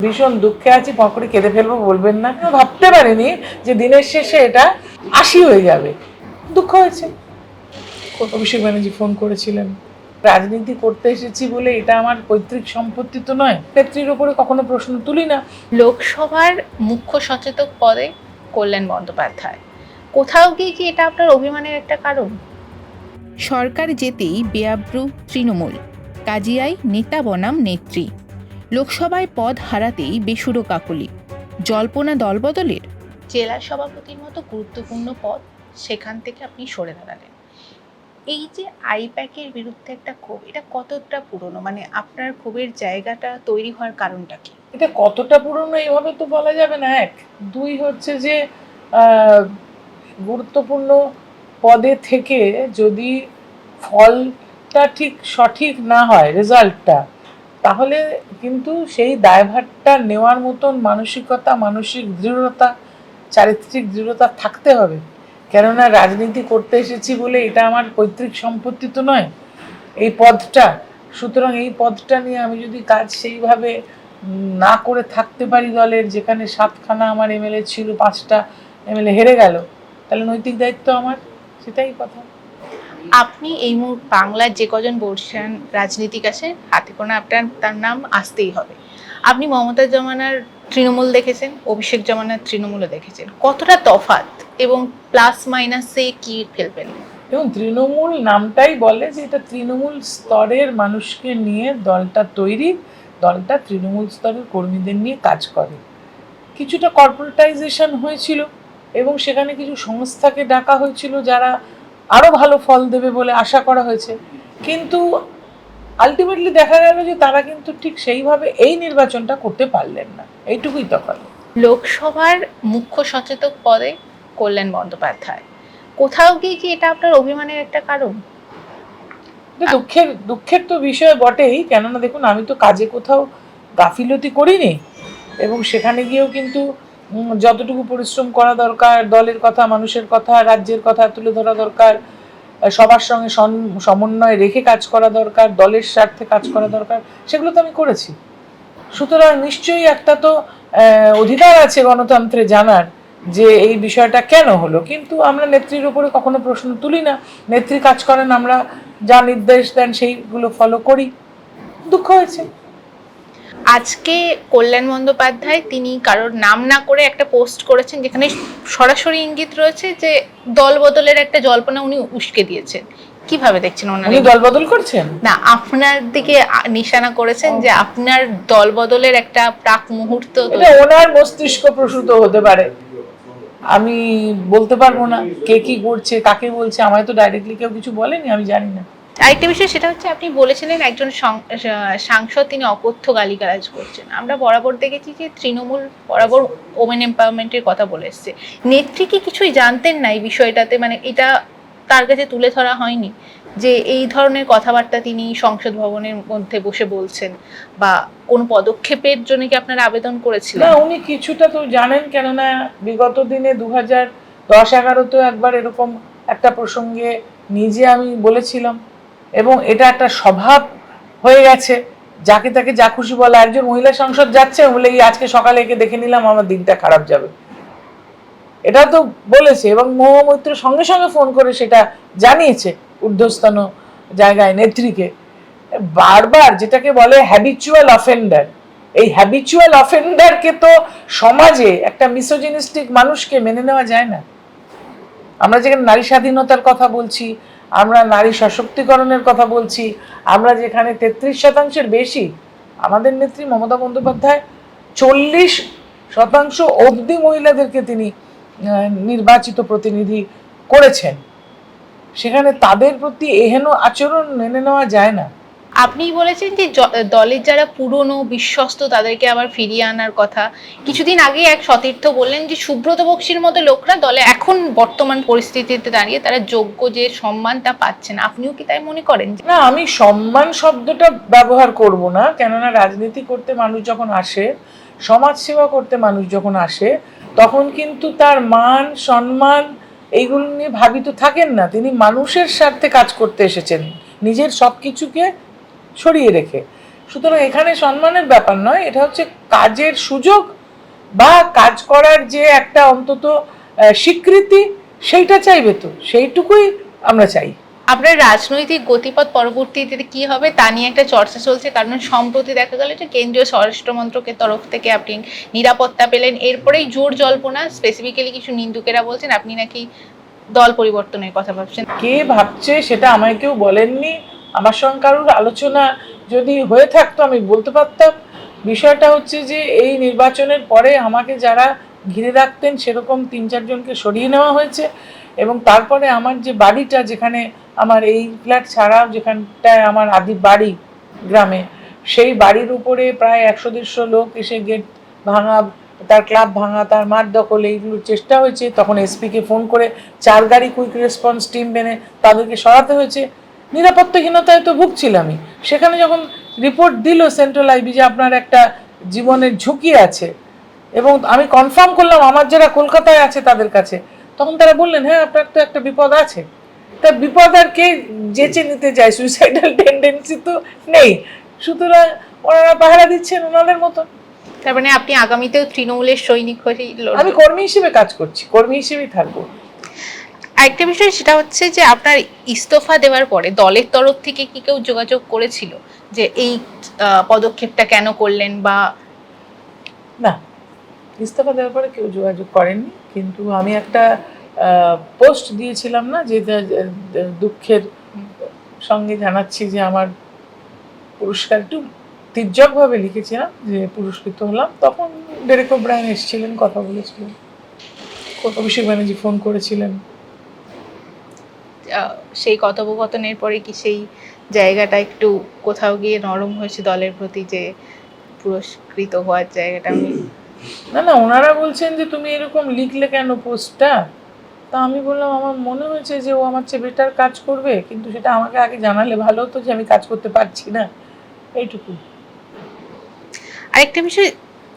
ভীষণ দুঃখে আছি, পকড়ে কেঁদে ফেলবো বলবেন না। ভাবতে পারিনি যে দিনের শেষে এটা ৮০ হয়ে যাবে। দুঃখ হয়েছে। অভিষেক ব্যানার্জি ফোন করেছিলেন, রাজনীতি করতে এসেছি বলে এটা আমার পৈতৃক সম্পত্তি তো নয়। নেত্রীর ওপরে কখনো প্রশ্ন তুলি না। লোকসভার মুখ্য সচেতক পদে কল্যাণ বন্দ্যোপাধ্যায়, কোথাও গিয়ে কি এটা আপনার অভিমানের একটা কারণ? সরকার যেতেই বেআব্রু তৃণমূল, কাজিয়ায় নেতা বনাম নেত্রী। লোকসভায় পদ হারাতেই বেসুরো কাকলি, জল্পনা দলবদলের। জেলা সভাপতির মতো গুরুত্বপূর্ণ পদ, সেখান থেকে আপনি সরে দাঁড়ালেন। এই যে আইপ্যাকের বিরুদ্ধে একটা ক্ষোভ, এটা কতটা পুরনো? মানে আপনার ক্ষোভের জায়গাটা তৈরি হওয়ার কারণটা কি? এটা কতটা পুরনো এইভাবে তো বলা যাবে না। এক, দুই হচ্ছে যে গুরুত্বপূর্ণ পদে থেকে যদি ফলটা ঠিক সঠিক না হয়, রেজাল্টটা, তাহলে কিন্তু সেই দায়ভারটা নেওয়ার মতন মানসিকতা, মানসিক দৃঢ়তা, চারিত্রিক দৃঢ়তা থাকতে হবে। কেননা রাজনীতি করতে এসেছি বলে এটা আমার পৈতৃক সম্পত্তি তো নয় এই পদটা। সুতরাং এই পদটা নিয়ে আমি যদি কাজ সেইভাবে না করে থাকতে পারি দলের, যেখানে 7খানা আমার এমএলএ ছিল, 5টা এমএলএ হেরে গেল, তাহলে নৈতিক দায়িত্ব আমার, সেটাই কথা। আপনি এই বাংলার যে কজন বর্ষিয়ান রাজনীতিক আছে, হাতে কোনো আপনার তার নাম আসতেই হবে। আপনি মমতা জমানার তৃণমূল দেখেছেন, অভিষেক জমানার তৃণমূলও দেখেছেন, কতটা তফাৎ এবং প্লাস মাইনাসে কি ফেলবেন? এবং তৃণমূল নামটাই বলে যে এটা তৃণমূল স্তরের মানুষকে নিয়ে দলটা তৈরি, দলটা তৃণমূল স্তরের কর্মীদের নিয়ে কাজ করে। কিছুটা কর্পোরেটাইজেশন হয়েছিল এবং সেখানে কিছু সংস্থাকে ডাকা হয়েছিল যারা আরও ভালো ফল দেবে বলে আশা করা হয়েছে, কিন্তু আলটিমেটলি দেখা গেল যে তারা কিন্তু ঠিক সেইভাবে এই নির্বাচনটা করতে পারলেন না। এইটুকুই তফাৎ। লোকসভার মুখ্য সচেতক পদে কল্যাণ বন্দ্যোপাধ্যায়, কোথাও গিয়ে কি এটা আপনার অভিমানের একটা কারণ? দুঃখের তো বিষয় বটেই, কেননা দেখুন আমি তো কাজে কোথাও গাফিলতি করিনি এবং সেখানে গিয়েও কিন্তু যতটুকু পরিশ্রম করা দরকার, দলের কথা, মানুষের কথা, রাজ্যের কথা তুলে ধরা দরকার, সবার সঙ্গে সমন্বয় রেখে কাজ করা দরকার, দলের স্বার্থে কাজ করা দরকার, সেগুলো তো আমি করেছি। সুতরাং নিশ্চয়ই একটা তো অধিকার আছে গণতন্ত্রে জানার যে এই বিষয়টা কেন হলো, কিন্তু আমরা নেত্রীর উপরে কখনো প্রশ্ন তুলি না। নেত্রী কাজ করেন, আমরা যা নির্দেশ দেন সেইগুলো ফলো করি। দুঃখ হয়েছে। আজকে কল্যাণ বন্দ্যোপাধ্যায় তিনি কারোর নাম না করে একটা পোস্ট করেছেন যেখানে সরাসরি ইঙ্গিত রয়েছে যে দল বদলের একটা জল্পনা উনি উস্কে দিয়েছেন। কিভাবে দেখছেন ওনার? উনি দল বদল করছেন না, আপনার দিকে নিশানা করেছেন যে আপনার দল বদলের একটা প্রাক মুহূর্ত। ওনার মস্তিষ্ক প্রসূত হতে পারে, আমি বলতে পারবো না কে কি করছে, কাকে বলছে। আমায় তো ডাইরেক্টলি কেউ কিছু বলেনি, আমি জানি না। আরেকটা বিষয়, সেটা হচ্ছে আপনি বলেছিলেন একজন সাংসদ তিনি অকথ্য গালিগালাজ করছেন। আমরা বরাবর দেখেছি যে তৃণমূল বরাবর ওমেন এম্পাওয়ারমেন্টের কথা বলে এসছে। নেত্রী কি কিছুই জানতেন না এই বিষয়টাতে? মানে এটা তার কাছে তুলে ধরা হয়নি যে এই ধরনের কথাবার্তা তিনি সংসদ ভবনের মধ্যে বসে বলছেন, বা কোন পদক্ষেপের জন্য কি আপনারা আবেদন করেছিলেন? না, উনি কিছুটা তো জানেন, কেননা বিগত দিনে 2010-11 একবার এরকম একটা প্রসঙ্গে নিজে আমি বলেছিলাম এবং এটা একটা স্বভাব হয়ে গেছে, যাকে তাকে যা খুশি বলা। একজন মহিলা সাংসদ যাচ্ছে বলে আজকে সকালে একে দেখে নিলাম, আমার দিনটা খারাপ যাবে, এটা তো বলেছে এবং মহুয়া মৈত্র সঙ্গে সঙ্গে ফোন করে সেটা জানিয়েছে ঊর্ধ্বস্তন জায়গায় নেত্রীকে। বারবার যেটাকে বলে হ্যাবিচুয়াল অফেন্ডার, এই হ্যাবিচুয়াল অফেন্ডারকে তো সমাজে একটা মিসোজিনিস্টিক মানুষকে মেনে নেওয়া যায় না। আমরা যেখানে নারী স্বাধীনতার কথা বলছি, আমরা নারী সশক্তিকরণের কথা বলছি, আমরা যেখানে 33% বেশি, আমাদের নেত্রী মমতা বন্দ্যোপাধ্যায় 40% অবধি মহিলাদেরকে তিনি নির্বাচিত প্রতিনিধি করেছেন, সেখানে তাদের প্রতি এহেন আচরণ মেনে নেওয়া যায় না। আপনি বলেছেন যে দলের যারা পুরনো বিশ্বস্ত তাদেরকে আবার ফিরিয়ে আনার কথা। কিছুদিন আগে এক সতীর্থ বললেন যে সুব্রত বক্সির মতো লোকরা দলে এখন বর্তমান পরিস্থিতিতে দাঁড়িয়ে তারা যোগ্য যে সম্মানটা পাচ্ছেন। আপনিও কি তাই মনে করেন? না, আমি সম্মান শব্দটা ব্যবহার করব না, কেননা রাজনীতি করতে মানুষ যখন আসে, সমাজ সেবা করতে মানুষ যখন আসে, তখন কিন্তু তার মান সম্মান এইগুলো নিয়ে ভাবিত থাকেন না। তিনি মানুষের স্বার্থে কাজ করতে এসেছেন, নিজের সব কিছুকে সরিয়ে রেখে। সুতরাং এখানে সম্মানের ব্যাপার নয়, এটা হচ্ছে কাজের সুযোগ বা কাজ করার যে একটা অন্তত স্বীকৃতি, সেইটা চাইবে, তো সেইটুকুই আমরা চাই। আপনার রাজনৈতিক গতিপথ পরবর্তীতে কি হবে তা নিয়ে একটা চর্চা চলছে, কারণ সম্প্রতি দেখা গেল যে কেন্দ্রীয় স্বরাষ্ট্র মন্ত্রকের তরফ থেকে আপনি নিরাপত্তা পেলেন, এরপরেই জোর জল্পনা, স্পেসিফিক্যালি কিছু নিন্দুকেরা বলছেন আপনি নাকি দল পরিবর্তনের কথা ভাবছেন। কে ভাবছে সেটা আমায় কেউ বলেননি, আমার সঙ্গে কারোর আলোচনা যদি হয়ে থাকতো আমি বলতে পারতাম। বিষয়টা হচ্ছে যে এই নির্বাচনের পরে আমাকে যারা ঘিরে রাখতেন সেরকম 3-4 জনকে সরিয়ে নেওয়া হয়েছে, এবং তারপরে আমার যে বাড়িটা, যেখানে আমার এই ফ্ল্যাট ছাড়াও যেখানটায় আমার আদি বাড়ি গ্রামে, সেই বাড়ির উপরে প্রায় 100-150 লোক এসে গেট ভাঙা, তার ক্লাব ভাঙা, তার মাঠ দখল, এইগুলোর চেষ্টা হয়েছে। তখন এসপিকে ফোন করে 4 গাড়ি কুইক রেসপন্স টিম মেনে তাদেরকে সরাতে হয়েছে। নিরাপত্তাহীনতায় তো ভুগছিলামই। সেখানে যখন রিপোর্ট দিল সেন্ট্রাল আইবি যে আপনার একটা জীবনের ঝুঁকি আছে, এবং আমি কনফার্ম করলাম আমার যারা কলকাতায় আছে তাদের কাছে, তখন তারা বললেন হ্যাঁ আপনার তো একটা বিপদ আছে। তা বিপদ আর কে যেচে নিতে যায়, সুইসাইডাল টেন্ডেন্সি তো নেই, সুতরাং ওনারা পাহারা দিচ্ছেন ওনাদের মতো। তার মানে আপনি আগামীতেও তৃণমূলের সৈনিক হয়েই লড়বেন? আমি কর্মী হিসেবে কাজ করছি, কর্মী হিসেবেই থাকবো। আরেকটা বিষয় সেটা হচ্ছে যে আপনার ইস্তফা দেওয়ার পরে দলের তরফ থেকে কি কেউ যোগাযোগ করেছিল যে এই পদক্ষেপটা কেন করলেন? বা না, ইস্তফা দেওয়ার পরে কেউ যোগাযোগ করেননি, কিন্তু আমি একটা পোস্ট দিয়েছিলাম না, যে দুঃখের সঙ্গে জানাচ্ছি যে আমার পুরস্কার, একটু তির্যকভাবে লিখেছিলাম যে পুরস্কৃত হলাম। তখন ডেরেক ওব্রায়েন এসেছিলেন, কথা বলেছিলেন, অভিষেক ব্যানার্জি ফোন করেছিলেন। সেই কথোপকথনের পরে কি সেই জায়গাটা একটু কোথাও গিয়ে নরম হয়েছে দলের প্রতি, যে পুরস্কৃত হওয়ার জায়গাটা? আমি না না, ওনারা বলছেন যে তুমি এরকম লিখলে কেন পোস্টটা। তা আমি বললাম আমার মনে হয়েছে যে ও আমার চেয়ে বেটার কাজ করবে, কিন্তু সেটা আমাকে আগে জানালে ভালো হতো যে আমি কাজ করতে পারছি না, এইটুকু। আরেকটা বিষয়,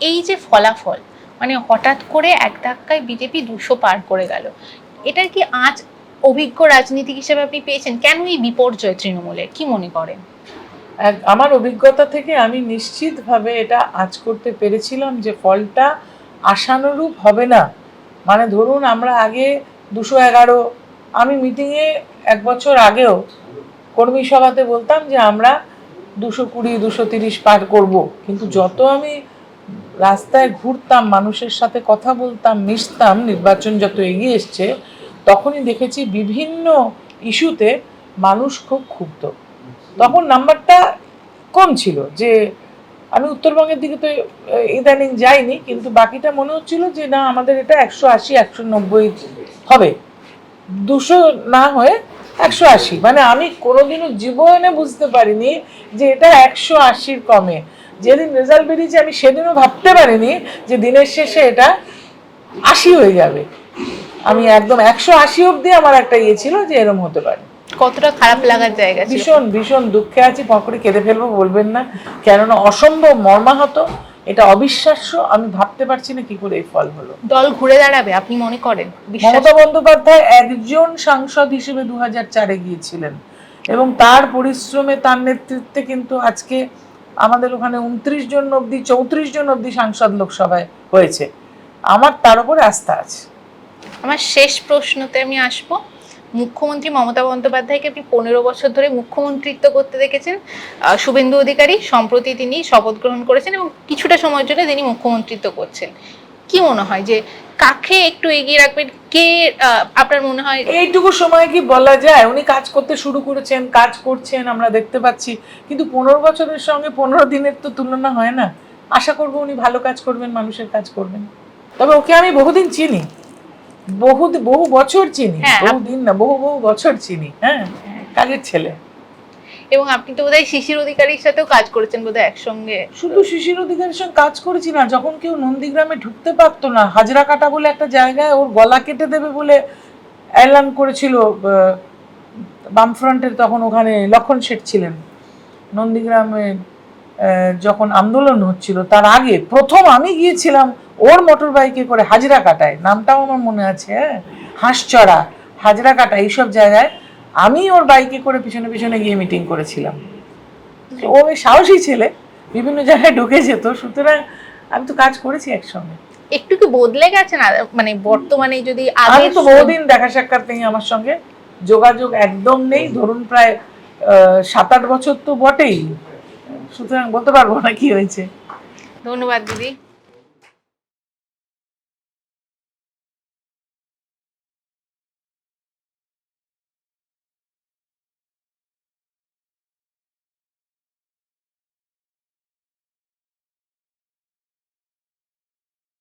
এই যে ফলাফল, মানে হঠাৎ করে এক ধাক্কায় বিজেপি 200 পার করে গেল, এটার কি আজ অভিজ্ঞ রাজনীতিক হিসেবে আপনি পেয়েছেন? কেন এই বিপর্যয় তৃণমূলের, কি মনে করেন? আমার অভিজ্ঞতা থেকে আমি নিশ্চিতভাবে এটা আঁচ করতে পেরেছিলাম যে ফলটা আশানুরূপ হবে না। মানে ধরুন আমরা আগে 211, আমি মিটিংয়ে 1 বছর আগেও কর্মী সভাতে বলতাম যে আমরা 220, 230 পার করব, কিন্তু যত আমি রাস্তায় ঘুরতাম, মানুষের সাথে কথা বলতাম, মিশতাম, নির্বাচন যত এগিয়ে এসছে, তখনই দেখেছি বিভিন্ন ইস্যুতে মানুষ খুব ক্ষুব্ধ। তখন নাম্বারটা কম ছিল, যে আমি উত্তরবঙ্গের দিকে তো ইদানিং যাইনি, কিন্তু বাকিটা মনে হচ্ছিল যে না আমাদের এটা 180, 190 হবে, 200 না হয়ে 180। মানে আমি কোনোদিনও জীবনে বুঝতে পারিনি যে এটা 180-র কমে। যেদিন রেজাল্ট বেরিয়েছে আমি সেদিনও ভাবতে পারিনি যে দিনের শেষে এটা 80 হয়ে যাবে। আমি একদম 180 অবধি আমার একটা ইয়ে ছিল যে এরম হতে পারে। কতটা খারাপ লাগার জায়গা ছিল? ভীষণ ভীষণ দুঃখে আছি, পকড়ে কেঁদে ফেলবো বলবেন না, কেননা অসম্ভব মর্মাহত, এটা অবিশ্বাস্য। আমি ভাবতে পারছি না কি করে এই ফল হলো। দল ঘুরে দাঁড়াবে আপনি মনে করেন? মমতা বন্দ্যোপাধ্যায় একজন সাংসদ হিসেবে 2004-এ গিয়েছিলেন, এবং তার পরিশ্রমে, তার নেতৃত্বে কিন্তু আজকে আমাদের ওখানে 29 জন অবধি, 34 জন অবধি সাংসদ লোকসভায় হয়েছে। আমার তার উপরে আস্থা আছে। আমার শেষ প্রশ্নতে আমি আসবো। মুখ্যমন্ত্রী মমতা বন্দ্যোপাধ্যায়কে আপনি 15 বছর ধরে মুখ্যমন্ত্রিত্ব করতে দেখেছেন। শুভেন্দু অধিকারী সম্প্রতি তিনি শপথ গ্রহণ করেছেন এবং কিছুটা সময়ের জন্য তিনি মুখ্যমন্ত্রিত্ব করছেন। কি মনে হয় যে কাকে একটু এগিয়ে রাখবেন? কে আপনার মনে হয়? এইটুকু সময় কি বলা যায়? উনি কাজ করতে শুরু করেছেন, কাজ করছেন, আমরা দেখতে পাচ্ছি, কিন্তু 15 বছরের সঙ্গে 15 দিনের তো তুলনা হয় না। আশা করবো উনি ভালো কাজ করবেন, মানুষের কাজ করবেন। তবে ওকে আমি বহুদিন চিনি, বহু বছর চিনি, বহুদিন না, বহু বছর চিনি। হ্যাঁ, কাজের ছেলে। এবং আপনি তো বোধহয় শিশির অধিকারীর সাথেও কাজ করেছেন বোধহয় একসঙ্গে। শুধু শিশির অধিকারীর সঙ্গে কাজ করেছি না, যখন কেউ নন্দীগ্রামে ঢুকতে পারতো না, হাজরা কাটা বলে একটা জায়গায় ওর গলা কেটে দেবে বলে এলান করেছিল বামফ্রন্টের, তখন ওখানে লক্ষণ শেঠ ছিলেন। নন্দীগ্রামে যখন আন্দোলন হচ্ছিল তার আগে প্রথম আমি গিয়েছিলাম ওর মোটর বাইকে করে হাজরা কাটায়, নামটাও আমার মনে আছে, হ্যাঁ, হাঁসচড়া, হাজরা কাটা, এইসব জায়গায় আমি ওর বাইকে করে পিছনে পিছনে গিয়ে মিটিং করেছিলাম। ও ওই সাহসী ছেলে, বিভিন্ন জায়গায় ঢুকে যেত, সুতরাং আমি তো কাজ করেছি একসঙ্গে। একটু কি বদলে গেছে না, মানে বর্তমানে যদি আমি আগে তো বহুদিন দেখা সাক্ষাৎ নেই আমার সঙ্গে, যোগাযোগ একদম নেই, ধরুন প্রায় 7-8 বছর তো বটেই, সুতরাং বলতে পারবো না কি হয়েছে। ধন্যবাদ দিদি।